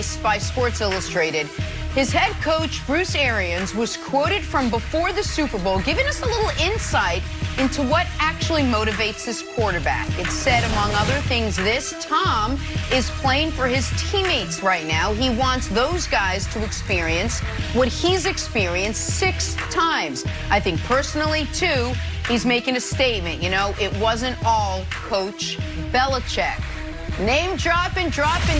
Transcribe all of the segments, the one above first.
piece by Sports Illustrated. His head coach, Bruce Arians, was quoted from before the Super Bowl, giving us a little insight into what actually motivates his quarterback. It said, among other things, this: Tom is playing for his teammates right now. He wants those guys to experience what he's experienced 6 times. I think personally, too, he's making a statement. You know, it wasn't all Coach Belichick. Name dropping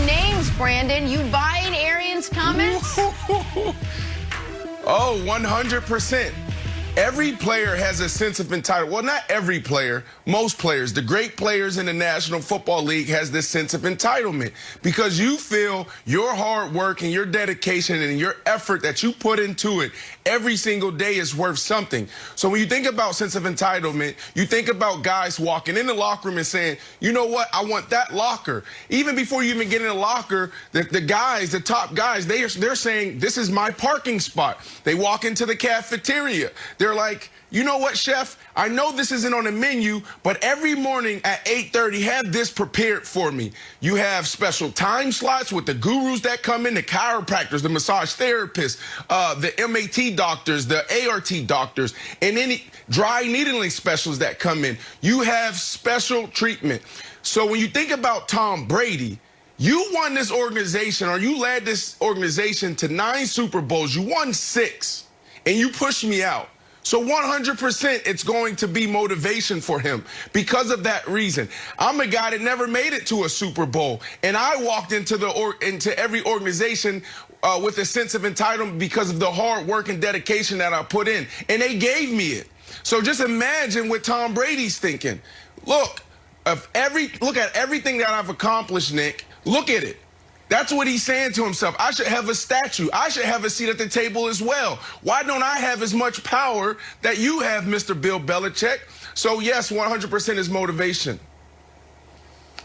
names, Brandon. You buying Arians' comments? Oh, 100%. Every player has a sense of entitlement. Well, not every player, most players. The great players in the National Football League has this sense of entitlement because you feel your hard work and your dedication and your effort that you put into it every single day is worth something. So when you think about sense of entitlement, you think about guys walking in the locker room and saying, you know what, I want that locker. Even before you even get in the locker, the guys, the top guys, they're saying, this is my parking spot. They walk into the cafeteria. They're like, you know what, chef? I know this isn't on the menu, but every morning at 8:30, have this prepared for me. You have special time slots with the gurus that come in, the chiropractors, the massage therapists, the MAT doctors, the ART doctors, and any dry needling specialists that come in. You have special treatment. So when you think about Tom Brady, you won this organization, or you led this organization to 9 Super Bowls. You won 6, and you pushed me out. So 100% it's going to be motivation for him because of that reason. I'm a guy that never made it to a Super Bowl, and I walked into every organization with a sense of entitlement because of the hard work and dedication that I put in, and they gave me it. So just imagine what Tom Brady's thinking. Look at everything that I've accomplished, Nick. Look at it. That's what he's saying to himself. I should have a statue. I should have a seat at the table as well. Why don't I have as much power that you have, Mr. Bill Belichick? So, yes, 100% is motivation.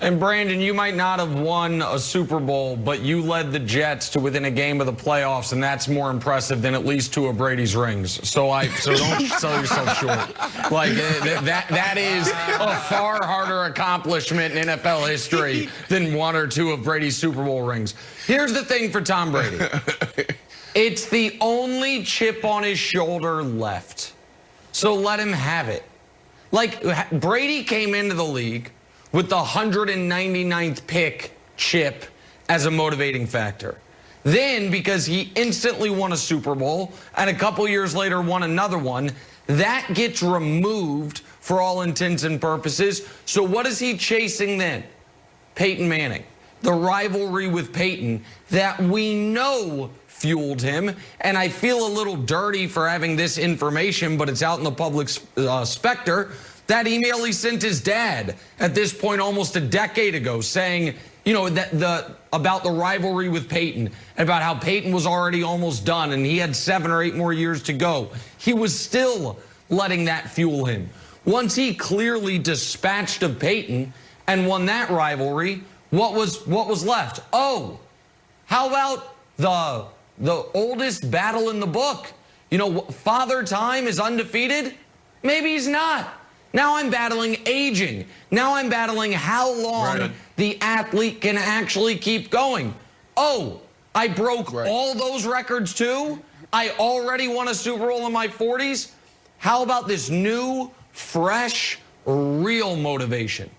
And, Brandon, you might not have won a Super Bowl, but you led the Jets to within a game of the playoffs, and that's more impressive than at least 2 of Brady's rings. So don't sell yourself short. Like, that is a far harder accomplishment in NFL history than 1 or 2 of Brady's Super Bowl rings. Here's the thing for Tom Brady. It's the only chip on his shoulder left. So let him have it. Like, Brady came into the league with the 199th pick chip as a motivating factor. Then, because he instantly won a Super Bowl and a couple years later won another one, that gets removed for all intents and purposes. So what is he chasing then? Peyton Manning. The rivalry with Peyton that we know fueled him. And I feel a little dirty for having this information, but it's out in the public specter. That email he sent his dad at this point almost a decade ago saying, you know, about the rivalry with Peyton, about how Peyton was already almost done and he had 7 or 8 more years to go. He was still letting that fuel him. Once he clearly dispatched of Peyton and won that rivalry, what was left? Oh, how about the oldest battle in the book? You know, Father Time is undefeated? Maybe he's not. Now I'm battling aging. Now I'm battling how long the athlete can actually keep going. Oh, I broke all those records too? I already won a Super Bowl in my 40s? How about this new, fresh, real motivation?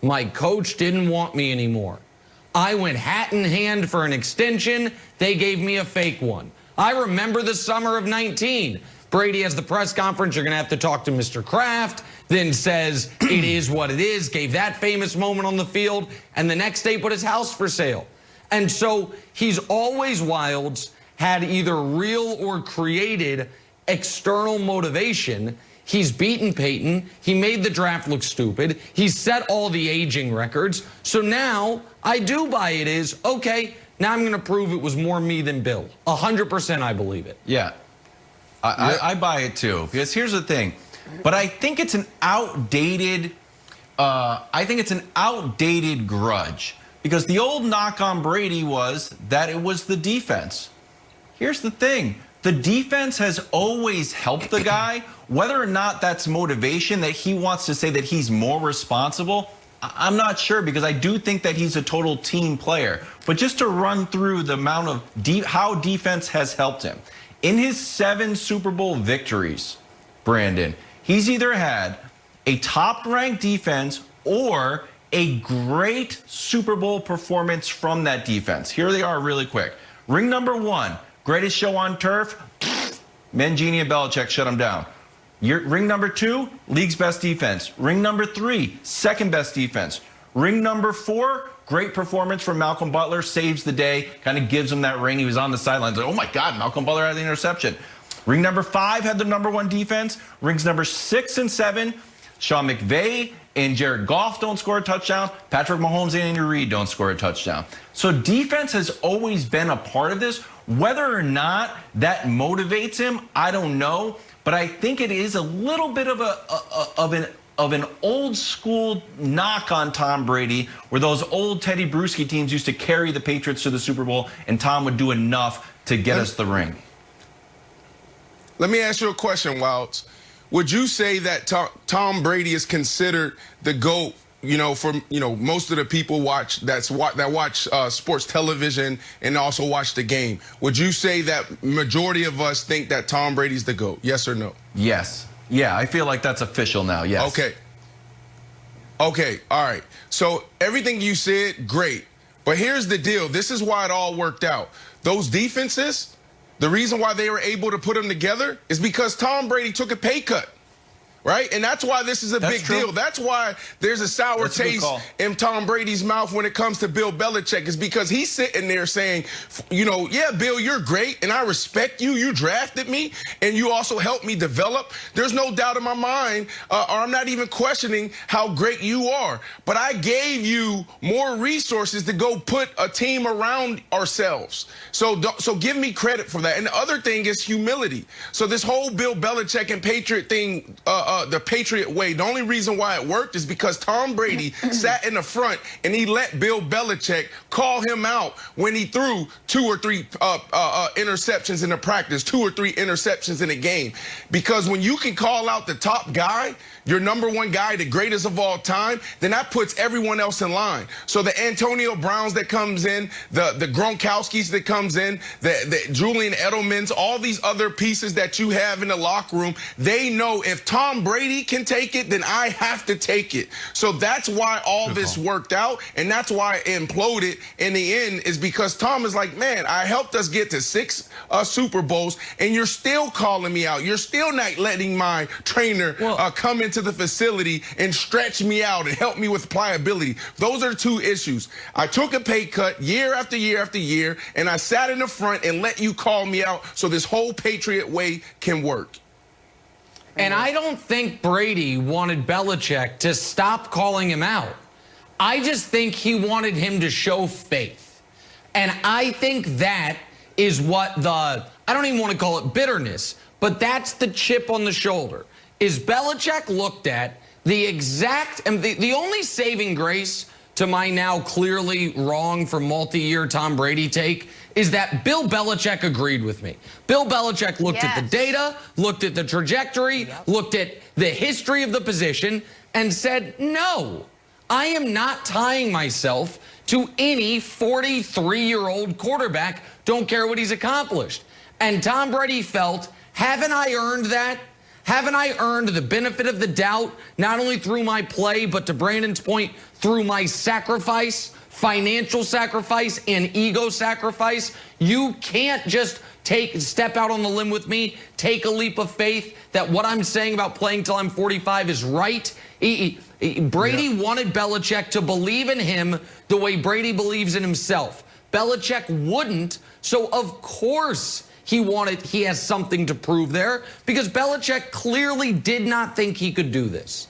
My coach didn't want me anymore. I went hat in hand for an extension. They gave me a fake one. I remember the summer of 19. Brady has the press conference. You're going to have to talk to Mr. Kraft. Then says it is what it is. Gave that famous moment on the field. And the next day put his house for sale. And so he's always, Wilds, had either real or created external motivation. He's beaten Peyton. He made the draft look stupid. He's set all the aging records. So now I do buy it is, okay, now I'm going to prove it was more me than Bill. 100% I believe it. Yeah. I buy it too, because here's the thing. But I think it's an outdated, grudge, because the old knock on Brady was that it was the defense. Here's the thing. The defense has always helped the guy, whether or not that's motivation, that he wants to say that he's more responsible. I'm not sure, because I do think that he's a total team player. But just to run through the amount of how defense has helped him. In his 7 Super Bowl victories, Brandon, he's either had a top-ranked defense or a great Super Bowl performance from that defense. Here they are really quick. Ring number 1, greatest show on turf, Mangini and Belichick shut him down. Ring number 2, league's best defense. Ring number 3, second best defense. Ring number 4, great performance from Malcolm Butler, saves the day, kind of gives him that ring. He was on the sidelines like, oh my God, Malcolm Butler had the interception. Ring number 5 had the number 1 defense. Rings number 6 and 7, Sean McVay and Jared Goff don't score a touchdown. Patrick Mahomes and Andy Reid don't score a touchdown. So defense has always been a part of this. Whether or not that motivates him, I don't know. But I think it is a little bit of an old school knock on Tom Brady, where those old Teddy Bruschi teams used to carry the Patriots to the Super Bowl, and Tom would do enough to get us the ring. Let me ask you a question, Wilds. Would you say that Tom Brady is considered the GOAT? For most of the people that watch sports television and also watch the game. Would you say that majority of us think that Tom Brady's the GOAT? Yes or no? Yes. Yeah, I feel like that's official now. Yes. Okay. All right. So everything you said, great. But here's the deal. This is why it all worked out. Those defenses, the reason why they were able to put them together is because Tom Brady took a pay cut. Right? And that's why this is a big deal. That's why there's a sour taste in Tom Brady's mouth when it comes to Bill Belichick, is because he's sitting there saying, yeah, Bill, you're great, and I respect you. You drafted me, and you also helped me develop. There's no doubt in my mind, or I'm not even questioning how great you are. But I gave you more resources to go put a team around ourselves. So give me credit for that. And the other thing is humility. So this whole Bill Belichick and Patriot thing, the Patriot way, the only reason why it worked is because Tom Brady sat in the front and he let Bill Belichick call him out when he threw 2 or 3 interceptions in the practice, 2 or 3 interceptions in a game. Because when you can call out the top guy, your number 1 guy, the greatest of all time, then that puts everyone else in line. So the Antonio Browns that comes in, the Gronkowskis that comes in, the Julian Edelmans, all these other pieces that you have in the locker room, they know if Tom Brady can take it, then I have to take it. So that's why all this worked out, and that's why it imploded in the end, is because Tom is like, man, I helped us get to 6 Super Bowls, and you're still calling me out. You're still not letting my trainer come into the facility and stretch me out and help me with pliability. Those are 2 issues. I took a pay cut year after year after year, and I sat in the front and let you call me out so this whole Patriot way can work. And I don't think Brady wanted Belichick to stop calling him out. I just think he wanted him to show faith. And I think that is what I don't even want to call it bitterness, but that's the chip on the shoulder. Is Belichick looked at the exact, and the only saving grace to my now clearly wrong for multi-year Tom Brady take is that Bill Belichick agreed with me. Bill Belichick looked at the data, looked at the trajectory, looked at the history of the position, and said, no, I am not tying myself to any 43-year-old quarterback. Don't care what he's accomplished. And Tom Brady felt, haven't I earned that? Haven't I earned the benefit of the doubt, not only through my play, but to Brandon's point, through my sacrifice, financial sacrifice, and ego sacrifice? You can't just step out on the limb with me, take a leap of faith that what I'm saying about playing till I'm 45 is right. Brady wanted Belichick to believe in him the way Brady believes in himself. Belichick wouldn't, so of course he has something to prove there, because Belichick clearly did not think he could do this.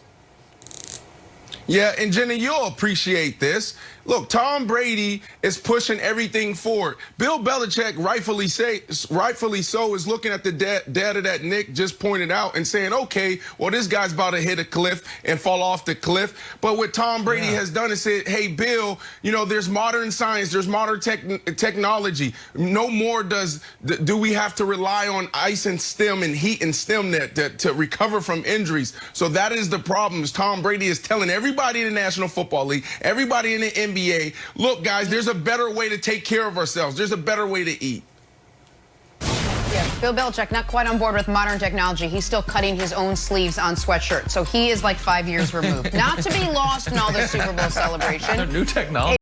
Yeah, and Jenny, you'll appreciate this. Look, Tom Brady is pushing everything forward. Bill Belichick, rightfully so, is looking at the data that Nick just pointed out and saying, okay, well, this guy's about to hit a cliff and fall off the cliff. But what Tom Brady has done is said, hey, Bill, you know, there's modern science, there's modern technology. No more do we have to rely on ice and stem and heat and stem to recover from injuries. So that is the problem. Tom Brady is telling everybody in the National Football League, everybody in the NBA, look, guys, there's a better way to take care of ourselves. There's a better way to eat. Yeah, Bill Belichick not quite on board with modern technology. He's still cutting his own sleeves on sweatshirts. So he is like 5 years removed. Not to be lost in all the Super Bowl celebration. New technology.